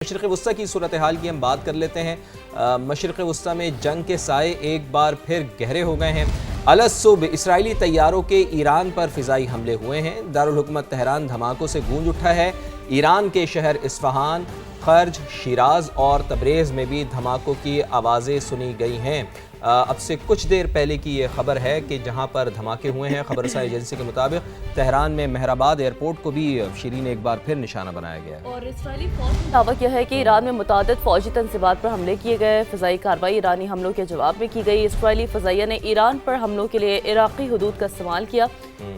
مشرق وسطی کی صورتحال کی ہم بات کر لیتے ہیں۔ مشرق وسطی میں جنگ کے سائے ایک بار پھر گہرے ہو گئے ہیں۔ الصبح اسرائیلی طیاروں کے ایران پر فضائی حملے ہوئے ہیں۔ دارالحکومت تہران دھماکوں سے گونج اٹھا ہے۔ ایران کے شہر اصفہان، خرج، شیراز اور تبریز میں بھی دھماکوں کی آوازیں سنی گئی ہیں۔ اب سے کچھ دیر پہلے کی یہ خبر ہے کہ جہاں پر دھماکے ہوئے ہیں، خبر رساں ایجنسی کے مطابق تہران میں مہرآباد ایئرپورٹ کو بھی شیرین ایک بار پھر نشانہ بنایا گیا ہے۔ اور اسرائیلی فوج نے دعویٰ کیا ہے کہ ایران میں متعدد فوجی تنصیبات پر حملے کیے گئے۔ فضائی کارروائی ایرانی حملوں کے جواب میں کی گئی۔ اسرائیلی فضائیہ نے ایران پر حملوں کے لیے عراقی حدود کا استعمال کیا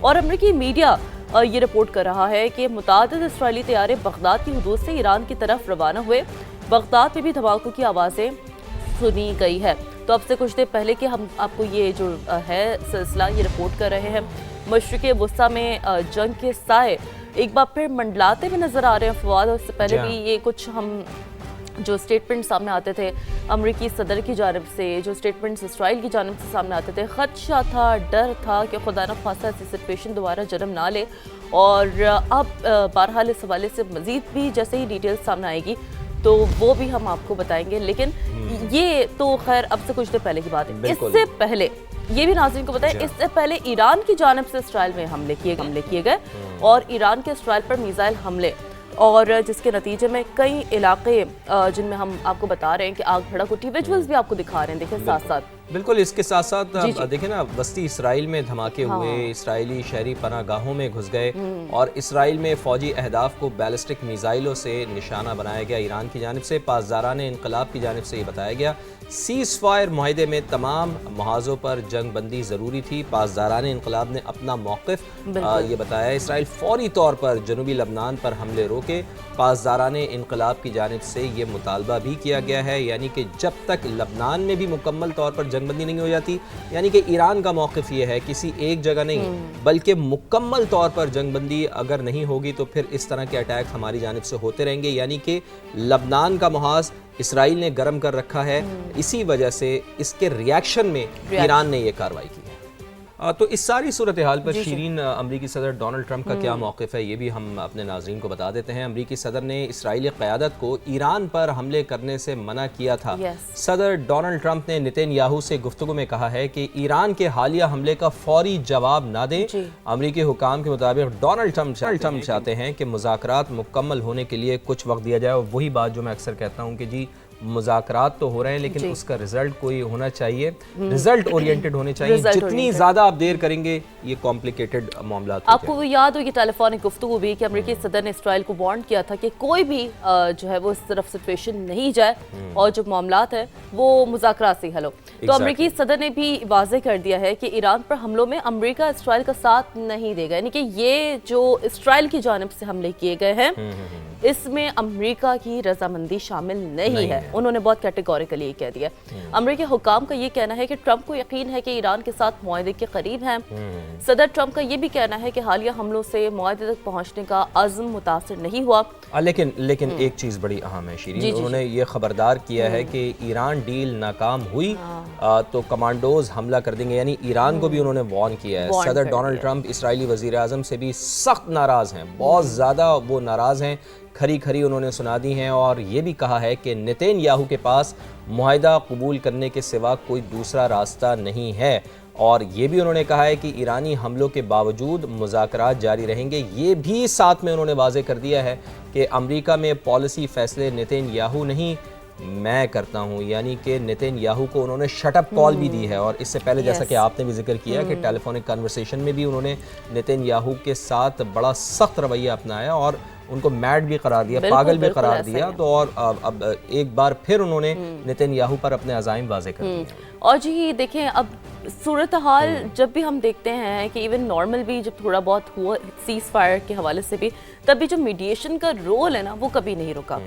اور امریکی میڈیا یہ رپورٹ کر رہا ہے کہ متعدد اسرائیلی طیارے بغداد کی حدود سے ایران کی طرف روانہ ہوئے۔ بغداد میں بھی دھماکوں کی آوازیں سنی گئی ہے۔ تو اب سے کچھ دیر پہلے کہ ہم آپ کو یہ جو ہے سلسلہ یہ رپورٹ کر رہے ہیں، مشرق وسطی میں جنگ کے سائے ایک بار پھر منڈلاتے ہوئے نظر آ رہے ہیں فواد۔ اور اس سے پہلے بھی یہ کچھ ہم جو سٹیٹمنٹ سامنے آتے تھے امریکی صدر کی جانب سے، جو سٹیٹمنٹس اسرائیل کی جانب سے سامنے آتے تھے، خدشہ تھا، ڈر تھا کہ خدا نہ خواستہ ایسی سچویشن دوبارہ جنم نہ لے۔ اور اب بہرحال اس حوالے سے مزید بھی جیسے ہی ڈیٹیلز سامنے آئے گی تو وہ بھی ہم آپ کو بتائیں گے، لیکن یہ تو خیر اب سے کچھ دیر پہلے کی بات ہے۔ اس سے پہلے یہ بھی ناظرین کو بتائیں، اس سے پہلے ایران کی جانب سے اسرائیل میں حملے کیے گئے اور ایران کے اسرائیل پر میزائل حملے، اور جس کے نتیجے میں کئی علاقے جن میں ہم آپ کو بتا رہے ہیں کہ آگ بھڑک اٹھی، ویجولز بھی آپ کو دکھا رہے ہیں، دیکھیں ساتھ ساتھ۔ بالکل، اس کے ساتھ ساتھ دیکھیں نا، وسطی اسرائیل میں دھماکے ہوئے، اسرائیلی شہری پناہ گاہوں میں گھس گئے اور اسرائیل میں فوجی اہداف کو بیلسٹک میزائلوں سے نشانہ بنایا گیا ایران کی جانب سے۔ پاسداران انقلاب کی جانب سے یہ بتایا گیا سیز فائر معاہدے میں تمام محاذوں پر جنگ بندی ضروری تھی۔ پاسداران انقلاب نے اپنا موقف یہ بتایا، اسرائیل فوری طور پر جنوبی لبنان پر حملے روکے۔ پاسداران انقلاب کی جانب سے یہ مطالبہ بھی کیا گیا ہے، یعنی کہ جب تک لبنان میں بھی مکمل طور پر جنگ بندی نہیں ہو جاتی، یعنی کہ ایران کا موقف یہ ہے کسی ایک جگہ نہیں بلکہ مکمل طور پر جنگ بندی اگر نہیں ہوگی تو پھر اس طرح کے اٹیک ہماری جانب سے ہوتے رہیں گے، یعنی کہ لبنان کا محاذ اسرائیل نے گرم کر رکھا ہے۔ اسی وجہ سے اس کے ریاکشن میں ایران نے یہ کارروائی کی ہے۔ تو اس ساری صورتحال پر شیرین، امریکی صدر ڈونلڈ ٹرمپ کا کیا موقف ہے یہ بھی ہم اپنے ناظرین کو بتا دیتے ہیں۔ امریکی صدر نے اسرائیلی قیادت کو ایران پر حملے کرنے سے منع کیا تھا۔ صدر ڈونلڈ ٹرمپ نے نتن یاہو سے گفتگو میں کہا ہے کہ ایران کے حالیہ حملے کا فوری جواب نہ دیں۔ امریکی حکام کے مطابق ڈونلڈ ٹرمپ چاہتے ہیں کہ مذاکرات مکمل ہونے کے لیے کچھ وقت دیا جائے، اور وہی بات جو میں اکثر کہتا ہوں کہ جی مذاکرات تو ہو رہے ہیں لیکن اس کا رزلٹ کوئی ہونا چاہیے، رزلٹ اورینٹڈ ہونے چاہیے۔ جتنی زیادہ آپ دیر کریں گے یہ کمپلیکیٹڈ معاملات ہوتے ہیں۔ آپ کو یاد ہوگی ٹیلی فونک گفتگو بھی کہ امریکی صدر نے اسرائیل کو وارن کیا تھا کہ کوئی بھی جو ہے وہ اس طرف سچویشن نہیں جائے اور جو معاملات ہیں وہ مذاکرات سے حل ہو۔ تو امریکی صدر نے بھی واضح کر دیا ہے کہ ایران پر حملوں میں امریکہ اسرائیل کا ساتھ نہیں دے گا، یعنی کہ یہ جو اسرائیل کی جانب سے حملے کیے گئے ہیں اس میں امریکہ کی رضامندی شامل نہیں ہے۔ انہوں نے بہت کیٹیگوریکلی یہ کہہ دیا۔ امریکی حکام کا یہ کہنا ہے کہ ٹرمپ کو یقین ہے کہ ایران کے ساتھ معاہدے کے قریب ہیں۔ صدر ٹرمپ کا یہ بھی کہنا ہے کہ حالیہ حملوں سے معاہدے تک پہنچنے کا عزم متاثر نہیں ہوا۔ لیکن ایک چیز بڑی اہم ہے شیرین، انہوں نے یہ خبردار کیا ہے کہ ایران ڈیل ناکام ہوئی تو کمانڈوز حملہ کر دیں گے، یعنی ایران کو بھی انہوں نے وارن کیا ہے۔ صدر ڈونلڈ ٹرمپ اسرائیلی وزیر اعظم سے بھی سخت ناراض ہیں، بہت زیادہ وہ ناراض ہیں، کھری انہوں نے سنا دی ہیں، اور یہ بھی کہا ہے کہ نتن یاہو کے پاس معاہدہ قبول کرنے کے سوا کوئی دوسرا راستہ نہیں ہے، اور یہ بھی انہوں نے کہا ہے کہ ایرانی حملوں کے باوجود مذاکرات جاری رہیں گے۔ یہ بھی ساتھ میں انہوں نے واضح کر دیا ہے کہ امریکہ میں پالیسی فیصلے نتن یاہو نہیں میں کرتا ہوں، یعنی کہ نتن یاہو کو انہوں نے شٹ اپ کال بھی دی ہے۔ اور اس سے پہلے جیسا کہ آپ نے بھی ذکر کیا کہ ٹیلی فونک کنورسیشن میں بھی انہوں نے نتن یاہو کے ساتھ بڑا سخت رویہ اپنایا اور ان کو میڈ بھی قرار دیا، پاگل بھی قرار دیا۔ تو اور اب ایک بار پھر انہوں نے نتن یاہو پر اپنے عزائم واضح کر دیے۔ اور جی دیکھیں، اب صورتحال جب بھی ہم دیکھتے ہیں کہ ایون نارمل بھی جب تھوڑا بہت ہوا سیز فائر کے حوالے سے بھی، تب بھی جو میڈیشن کا رول ہے نا وہ کبھی نہیں رکا۔